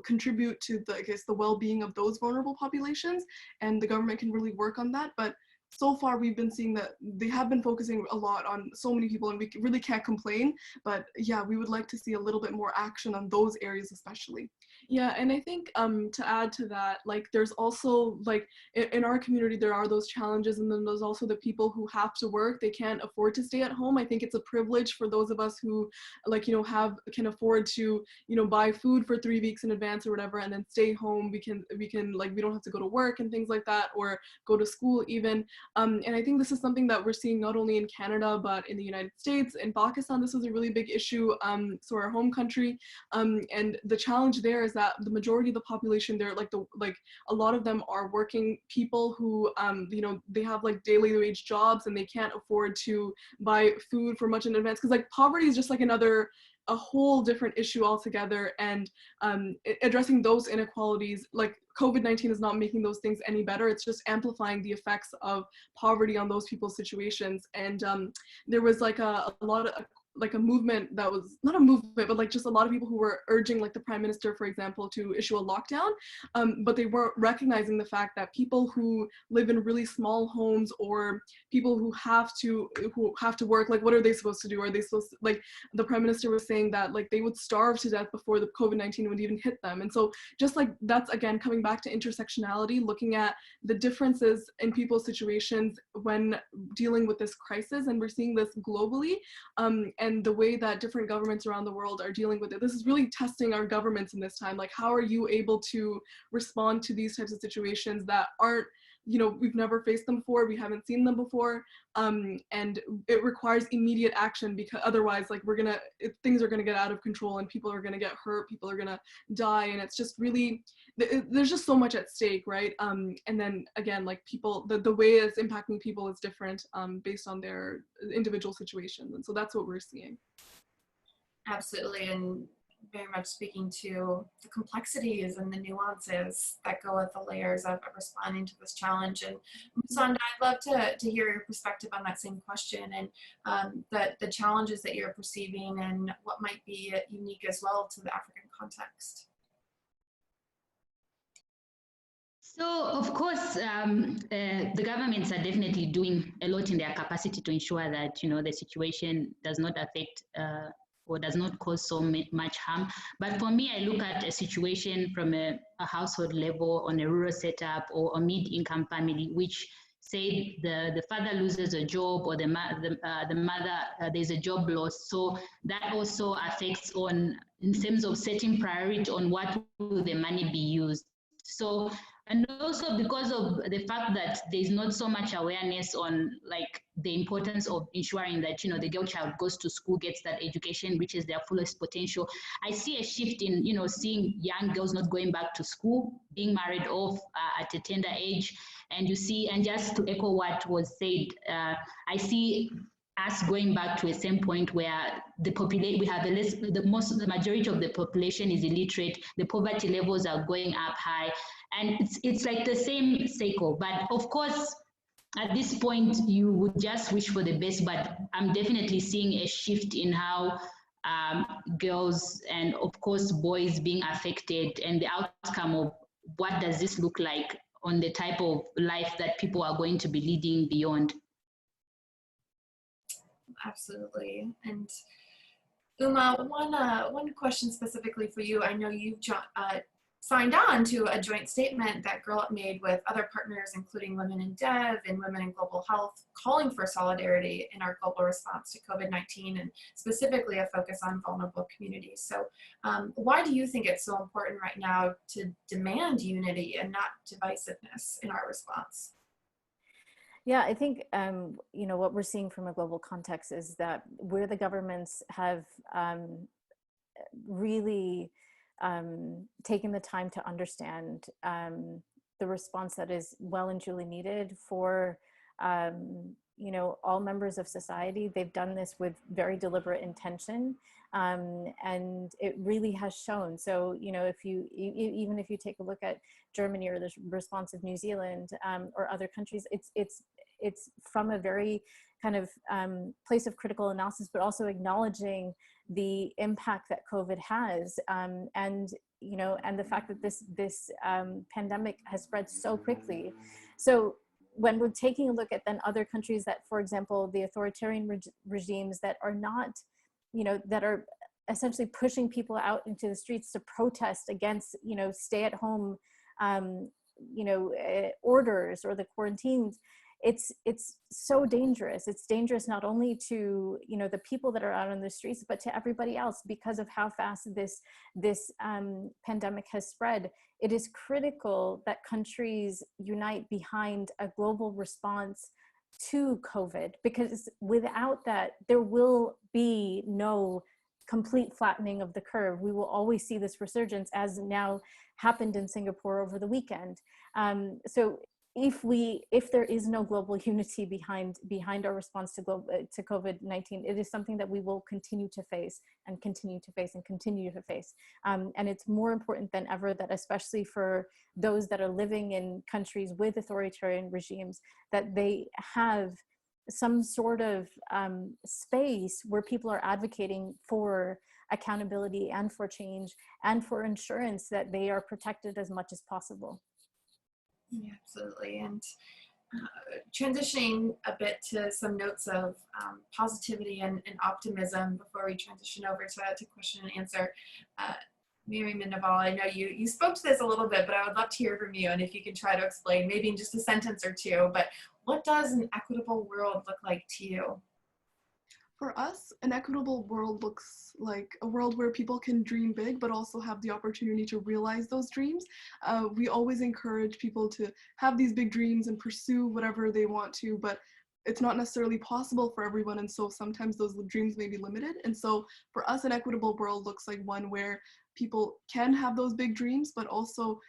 contribute to the well-being of those vulnerable populations, and the government can really work on that. But so far we've been seeing that they have been focusing a lot on so many people, and we really can't complain. But yeah, we would like to see a little bit more action on those areas especially. Yeah, and I think to add to that, like there's also like in our community there are those challenges, and then there's also the people who have to work, they can't afford to stay at home. I think it's a privilege for those of us who can afford to buy food for 3 weeks in advance or whatever, and then stay home. We can we don't have to go to work and things like that, or go to school even. And I think this is something that we're seeing not only in Canada but in the United States. In Pakistan, this is a really big issue. So our home country, and the challenge there is that the majority of the population there, a lot of them are working people who, they have like daily wage jobs, and they can't afford to buy food for much in advance, because like poverty is just like a whole different issue altogether. And addressing those inequalities, like COVID-19 is not making those things any better. It's just amplifying the effects of poverty on those people's situations. And there was like like a movement that was not a movement, but like just a lot of people who were urging like the prime minister, for example, to issue a lockdown, but they weren't recognizing the fact that people who live in really small homes, or people who have to work, like what are they supposed to do? Are they supposed to, like the prime minister was saying that like they would starve to death before the COVID-19 would even hit them. And so just like that's again coming back to intersectionality, looking at the differences in people's situations when dealing with this crisis, and we're seeing this globally. And the way that different governments around the world are dealing with it. This is really testing our governments in this time. Like, how are you able to respond to these types of situations that aren't, you know, we've never faced them before, we haven't seen them before, and it requires immediate action, because otherwise, like, things are gonna get out of control, and people are gonna get hurt, people are gonna die, and it's just really, there's just so much at stake, right? And then again, like people, the way it's impacting people is different based on their individual situations, and so that's what we're seeing. Absolutely, and very much speaking to the complexities and the nuances that go with the layers of responding to this challenge. And Musonda, I'd love to hear your perspective on that same question, and the challenges that you're perceiving and what might be unique as well to the African context. So, of course, the governments are definitely doing a lot in their capacity to ensure that, you know, the situation does not affect or does not cause so much harm. But for me, I look at a situation from a household level, on a rural setup, or a mid-income family, which say the father loses a job, or the mother, there's a job loss. So that also affects on, in terms of setting priority on what will the money be used. So, and also because of the fact that there's not so much awareness on like the importance of ensuring that, you know, the girl child goes to school, gets that education, reaches their fullest potential. I see a shift in, you know, seeing young girls not going back to school, being married off at a tender age. And you see, and just to echo what was said, I see us going back to a same point where the population, we have the majority of the population is illiterate, the poverty levels are going up high, and it's like the same cycle. But of course, at this point, you would just wish for the best, but I'm definitely seeing a shift in how girls and of course boys being affected, and the outcome of what does this look like on the type of life that people are going to be leading beyond. Absolutely. And Uma, one question specifically for you. I know you've signed on to a joint statement that Girl Up made with other partners, including Women in Dev and Women in Global Health, calling for solidarity in our global response to COVID-19, and specifically a focus on vulnerable communities. So why do you think it's so important right now to demand unity and not divisiveness in our response? Yeah, I think, you know, what we're seeing from a global context is that where the governments have really taken the time to understand the response that is well and truly needed for, you know, all members of society. They've done this with very deliberate intention, and it really has shown. So, you know, even if you take a look at Germany or the response of New Zealand or other countries, it's from a very kind of place of critical analysis, but also acknowledging the impact that COVID has, and you know, and the fact that this pandemic has spread so quickly. So when we're taking a look at then other countries that, for example, the authoritarian regimes that are not, you know, that are essentially pushing people out into the streets to protest against, you know, stay at home, you know, orders or the quarantines, it's so dangerous. It's dangerous not only to, you know, the people that are out on the streets, but to everybody else because of how fast this pandemic has spread. It is critical that countries unite behind a global response to COVID, because without that, there will be no complete flattening of the curve. We will always see this resurgence, as now happened in Singapore over the weekend. So if there is no global unity behind our response to COVID-19, it is something that we will continue to face and continue to face and continue to face. And it's more important than ever that, especially for those that are living in countries with authoritarian regimes, that they have some sort of space where people are advocating for accountability and for change and for insurance that they are protected as much as possible. Yeah, absolutely. And transitioning a bit to some notes of positivity and optimism before we transition over to question and answer. Maryam and Nivaal, I know you spoke to this a little bit, but I would love to hear from you, and if you can try to explain, maybe in just a sentence or two, but what does an equitable world look like to you? For us, an equitable world looks like a world where people can dream big, but also have the opportunity to realize those dreams. We always encourage people to have these big dreams and pursue whatever they want to, but it's not necessarily possible for everyone, and so sometimes those dreams may be limited. And so for us, an equitable world looks like one where people can have those big dreams, but also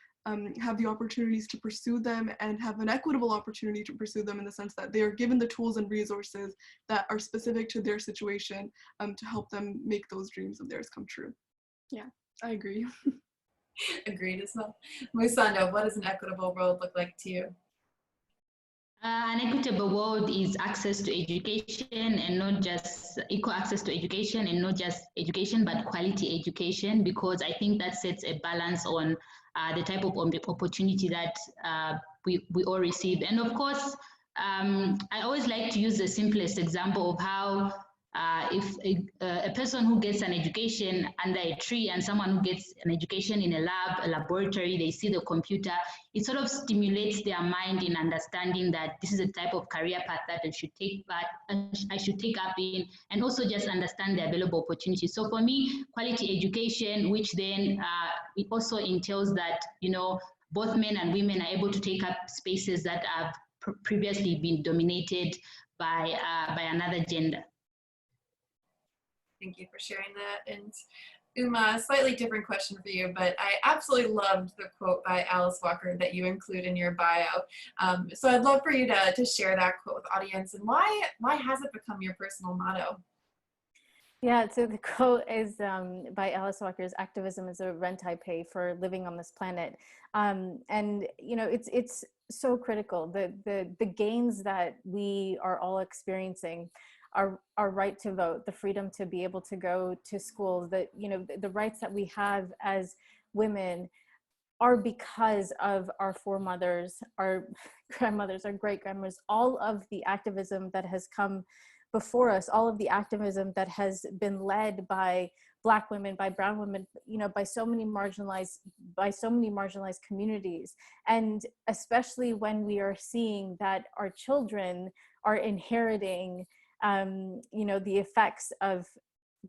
have the opportunities to pursue them and have an equitable opportunity to pursue them, in the sense that they are given the tools and resources that are specific to their situation to help them make those dreams of theirs come true. Yeah, I agree. Agreed as well. Musonda, what does an equitable world look like to you? An equitable world is access to education, and not just equal access to education, and not just education, but quality education, because I think that sets a balance on the type of opportunity that we all receive. And of course, I always like to use the simplest example of how if a person who gets an education under a tree and someone who gets an education in a lab, a laboratory, they see the computer, it sort of stimulates their mind in understanding that this is a type of career path that I should take up in, and also just understand the available opportunities. So for me, quality education, which then it also entails that, you know, both men and women are able to take up spaces that have previously been dominated by another gender. Thank you for sharing that. And Uma, slightly different question for you, but I absolutely loved the quote by Alice Walker that you include in your bio. So I'd love for you to share that quote with the audience, and why has it become your personal motto? Yeah, so the quote is by Alice Walker's, "Activism is a rent I pay for living on this planet." And you know, it's so critical. The gains that we are all experiencing, our right to vote, the freedom to be able to go to school, the rights that we have as women are because of our foremothers, our grandmothers, our great-grandmothers, all of the activism that has come before us, all of the activism that has been led by Black women, by brown women, you know, by so many marginalized communities. And especially when we are seeing that our children are inheriting you know, the effects of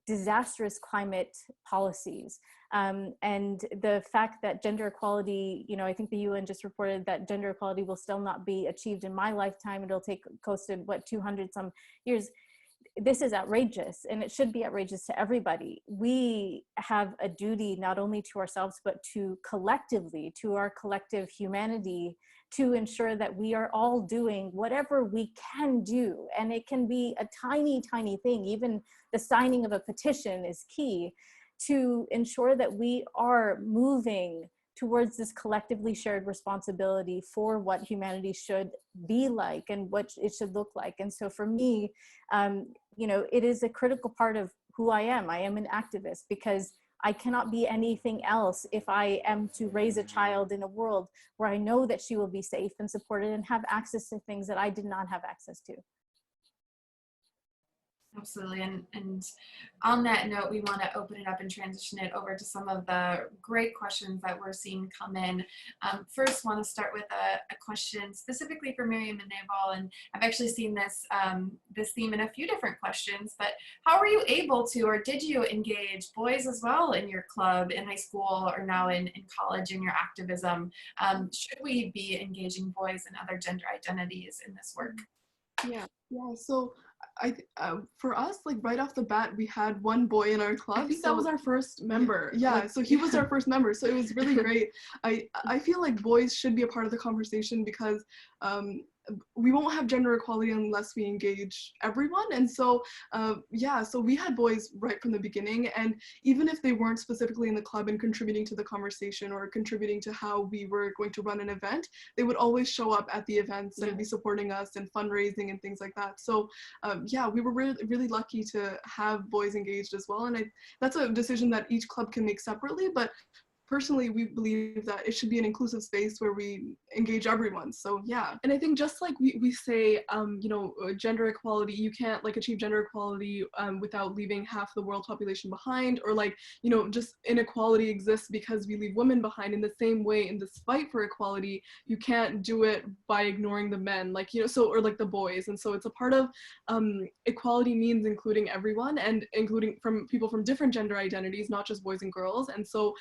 disastrous climate policies, and the fact that gender equality, you know, I think the UN just reported that gender equality will still not be achieved in my lifetime. It'll take close to 200 some years. This is outrageous, and it should be outrageous to everybody. We have a duty not only to ourselves, but to collectively, to our collective humanity, to ensure that we are all doing whatever we can do. And it can be a tiny, tiny thing. Even the signing of a petition is key to ensure that we are moving towards this collectively shared responsibility for what humanity should be like and what it should look like. And so for me, you know, it is a critical part of who I am. I am an activist because I cannot be anything else if I am to raise a child in a world where I know that she will be safe and supported and have access to things that I did not have access to. Absolutely. And on that note, we want to open it up and transition it over to some of the great questions that we're seeing come in. First, want to start with a question specifically for Maryam and Nivaal, and I've actually seen this theme in a few different questions, but how were you able to, or did you engage boys as well in your club in high school or now in college in your activism? Should we be engaging boys and other gender identities in this work? Yeah. So for us, like right off the bat, we had one boy in our club. I think that was our first member. Yeah, so he was our first member. So it was really great. I feel like boys should be a part of the conversation because we won't have gender equality unless we engage everyone. And so, yeah, so we had boys right from the beginning, and even if they weren't specifically in the club and contributing to the conversation or contributing to how we were going to run an event, they would always show up at the events and be supporting us and fundraising and things like that. So yeah, we were really, really lucky to have boys engaged as well. And that's a decision that each club can make separately, but personally, we believe that it should be an inclusive space where we engage everyone. So yeah, and I think just like we say, you know, gender equality, you can't like achieve gender equality without leaving half the world population behind, or like, you know, just inequality exists because we leave women behind. In the same way, in this fight for equality, you can't do it by ignoring the men, like, you know, so, or like the boys. And so it's a part of equality means including everyone, and including from people from different gender identities, not just boys and girls. And so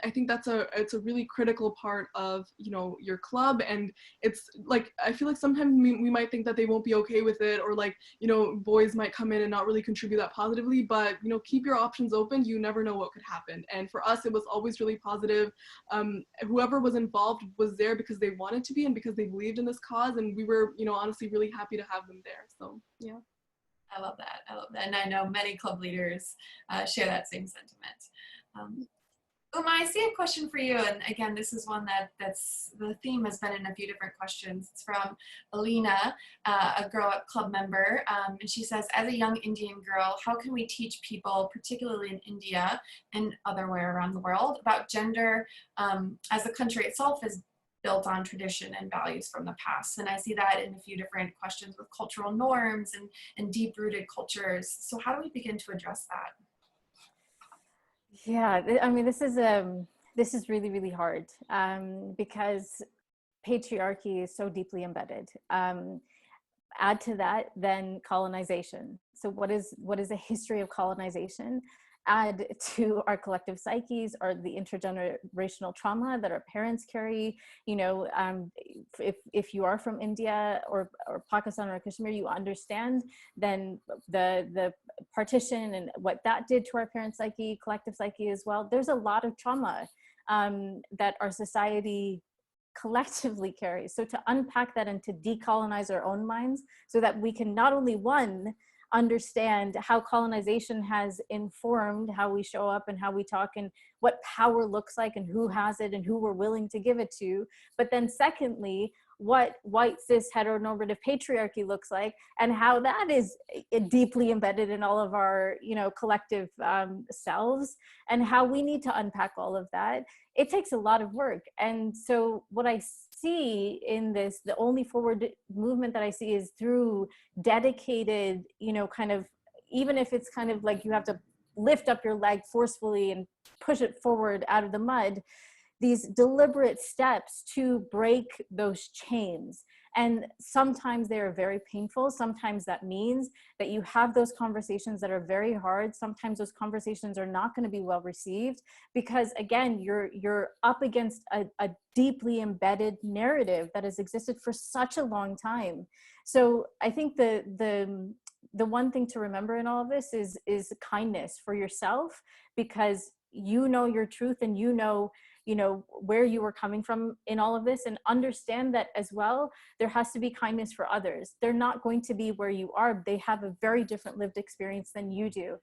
I think it's a really critical part of, you know, your club. And it's like, I feel like sometimes we might think that they won't be okay with it, or like, you know, boys might come in and not really contribute that positively, but, you know, keep your options open. You never know what could happen. And for us, it was always really positive. Whoever was involved was there because they wanted to be and because they believed in this cause. And we were, you know, honestly really happy to have them there. So yeah. I love that. I love that. And I know many club leaders share that same sentiment. Uma, I see a question for you, and again, this is one that's the theme has been in a few different questions. It's from Alina, a Girl Up Club member, and she says, as a young Indian girl, how can we teach people, particularly in India and otherwhere around the world, about gender as the country itself is built on tradition and values from the past? And I see that in a few different questions with cultural norms and deep-rooted cultures. So how do we begin to address that? Yeah, I mean, this is really, really hard because patriarchy is so deeply embedded. Add to that, then colonization. So what is a history of colonization? Add to our collective psyches or the intergenerational trauma that our parents carry. You know, if you are from India or Pakistan or Kashmir, you understand then the partition and what that did to our parents' psyche, collective psyche as well. There's a lot of trauma that our society collectively carries. So to unpack that and to decolonize our own minds so that we can not only, one, understand how colonization has informed how we show up and how we talk and what power looks like and who has it and who we're willing to give it to, but then secondly, what white cis heteronormative patriarchy looks like and how that is deeply embedded in all of our, you know, collective selves, and how we need to unpack all of that. It takes a lot of work. And so what I see in this, the only forward movement that I see is through dedicated, you know, kind of, even if it's kind of like you have to lift up your leg forcefully and push it forward out of the mud, these deliberate steps to break those chains. And sometimes they are very painful. Sometimes that means that you have those conversations that are very hard. Sometimes those conversations are not going to be well received because, again, you're up against a deeply embedded narrative that has existed for such a long time. So I think the one thing to remember in all of this is kindness for yourself, because you know your truth and you know where you were coming from in all of this, and understand that as well, there has to be kindness for others. They're not going to be where you are. They have a very different lived experience than you do.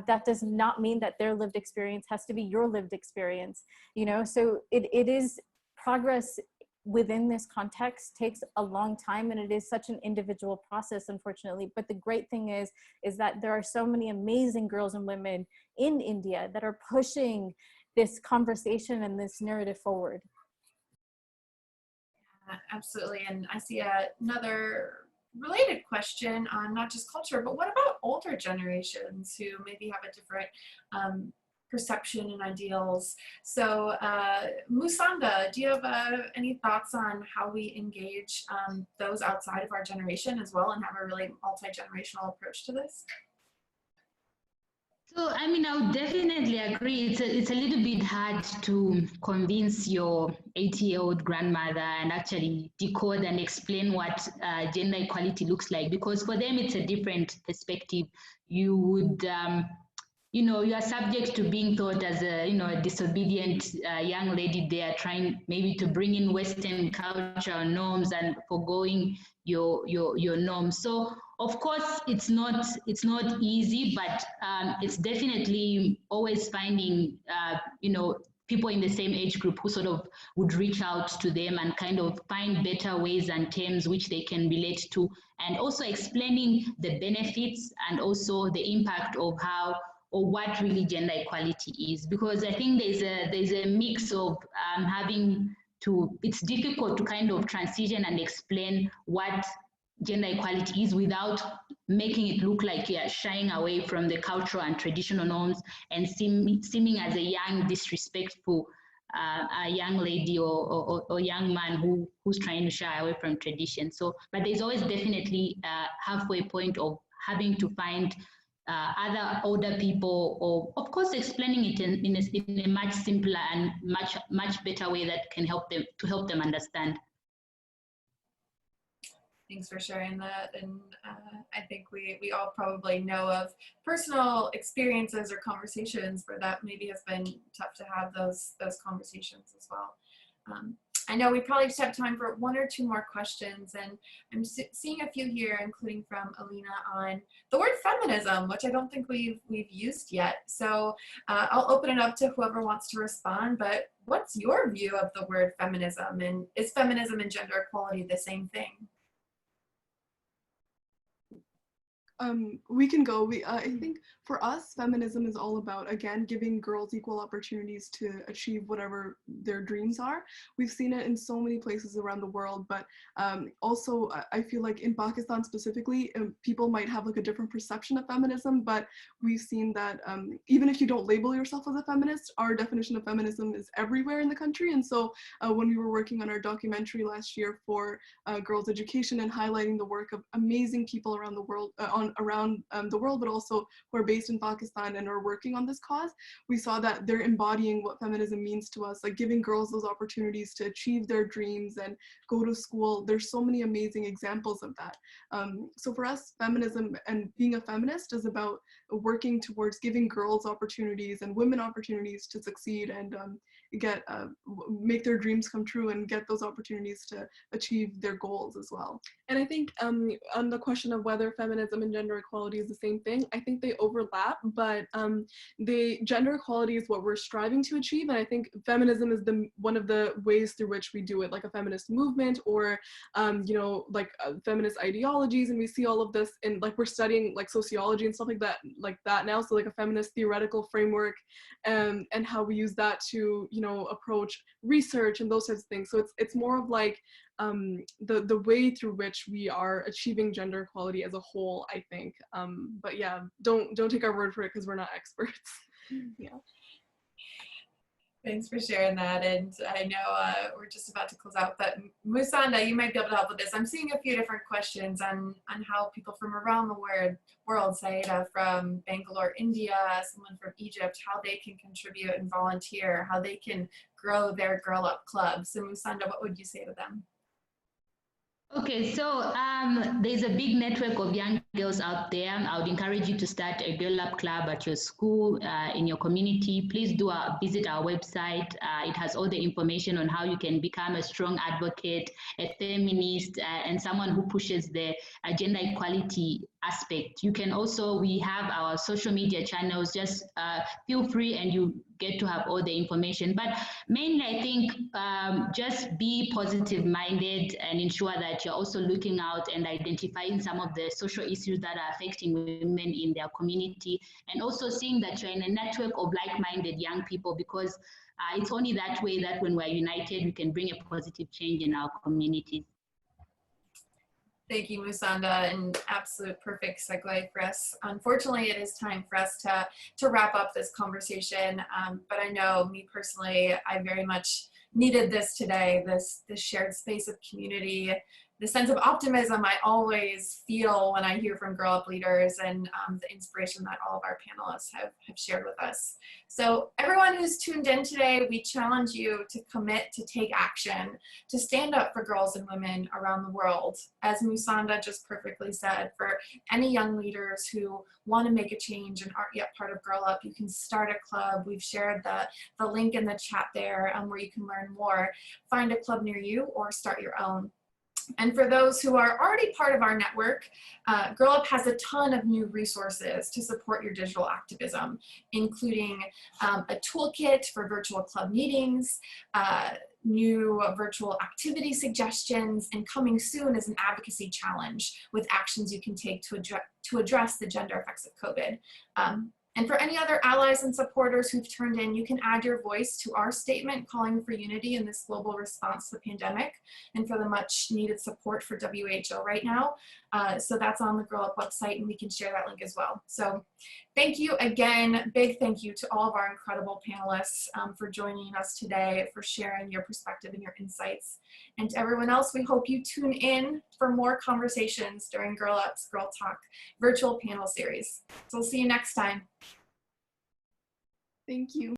That does not mean that their lived experience has to be your lived experience, you know? So it is progress within this context takes a long time, and it is such an individual process, unfortunately. But the great thing is that there are so many amazing girls and women in India that are pushing this conversation and this narrative forward. Yeah, absolutely. And I see another related question on not just culture, but what about older generations who maybe have a different perception and ideals? So Musonda, do you have any thoughts on how we engage those outside of our generation as well and have a really multi-generational approach to this? So, I mean, I would definitely agree. It's a little bit hard to convince your 80-year-old grandmother and actually decode and explain what gender equality looks like, because for them it's a different perspective. You would you know, you are subject to being thought as a, you know, a disobedient young lady there, trying maybe to bring in Western cultural norms and forgoing your norms. So of course it's not easy, but it's definitely always finding you know, people in the same age group who sort of would reach out to them and kind of find better ways and terms which they can relate to, and also explaining the benefits and also the impact of how or what really gender equality is. Because I think there's a mix of having to, it's difficult to kind of transition and explain what gender equality is without making it look like you're shying away from the cultural and traditional norms and seeming as a young, disrespectful a young lady or young man who's trying to shy away from tradition. So, but there's always definitely a halfway point of having to find other older people, or of course explaining it in a much simpler and much better way that can help them understand. Thanks for sharing that. And I think we all probably know of personal experiences or conversations where that maybe has been tough to have those conversations as well. I know we probably just have time for one or two more questions, and I'm seeing a few here, including from Alina, on the word feminism, which I don't think we've used yet. So I'll open it up to whoever wants to respond, but what's your view of the word feminism, and is feminism and gender equality the same thing? We can go. I think for us, feminism is all about, again, giving girls equal opportunities to achieve whatever their dreams are. We've seen it in so many places around the world, but also I feel like in Pakistan specifically, people might have like a different perception of feminism, but we've seen that even if you don't label yourself as a feminist, our definition of feminism is everywhere in the country. And so when we were working on our documentary last year for girls' education and highlighting the work of amazing people around the world, around the world, but also who are based in Pakistan and are working on this cause, we saw that they're embodying what feminism means to us, like giving girls those opportunities to achieve their dreams and go to school. There's so many amazing examples of that. So for us, feminism and being a feminist is about working towards giving girls opportunities and women opportunities to succeed and make their dreams come true and get those opportunities to achieve their goals as well. And I think on the question of whether feminism and gender equality is the same thing, I think they overlap, but the gender equality is what we're striving to achieve, and I think feminism is one of the ways through which we do it, like a feminist movement or like feminist ideologies. And we see all of this in, like, we're studying like sociology and stuff like that now, so like a feminist theoretical framework and how we use that to approach research and those types of things. So it's more of like the way through which we are achieving gender equality as a whole, I think. But yeah, don't take our word for it because we're not experts. Yeah. Thanks for sharing that. And I know we're just about to close out, but Musonda, you might be able to help with this. I'm seeing a few different questions on how people from around the world, say from Bangalore, India, someone from Egypt, how they can contribute and volunteer, how they can grow their Girl Up Club. So Musonda, what would you say to them? Okay, so there's a big network of young girls out there. I would encourage you to start a Girl Up Club at your school, in your community. Please do visit our website. It has all the information on how you can become a strong advocate, a feminist, and someone who pushes the gender equality aspect. You can also, we have our social media channels. Just feel free and you get to have all the information. But mainly, I think just be positive minded and ensure that you're also looking out and identifying some of the social issues that are affecting women in their community, and also seeing that you're in a network of like-minded young people, because it's only that way that when we're united, we can bring a positive change in our communities. Thank you, Musonda, an absolute perfect segue for us. Unfortunately, it is time for us to wrap up this conversation, but I know me personally, I very much needed this today, this shared space of community the sense of optimism I always feel when I hear from Girl Up leaders, and the inspiration that all of our panelists have shared with us. So everyone who's tuned in today, we challenge you to commit to take action, to stand up for girls and women around the world. As Musonda just perfectly said, for any young leaders who want to make a change and aren't yet part of Girl Up, you can start a club. We've shared the link in the chat there where you can learn more. Find a club near you or start your own. And for those who are already part of our network, Girl Up has a ton of new resources to support your digital activism, including a toolkit for virtual club meetings, new virtual activity suggestions, and coming soon is an advocacy challenge with actions you can take to address the gender effects of COVID. And for any other allies and supporters who've turned in, you can add your voice to our statement calling for unity in this global response to the pandemic and for the much needed support for WHO right now. So that's on the Girl Up website, and we can share that link as well. So thank you again, big thank you to all of our incredible panelists for joining us today, for sharing your perspective and your insights. And to everyone else, we hope you tune in for more conversations during Girl Up's Girl Talk virtual panel series. So we'll see you next time. Thank you.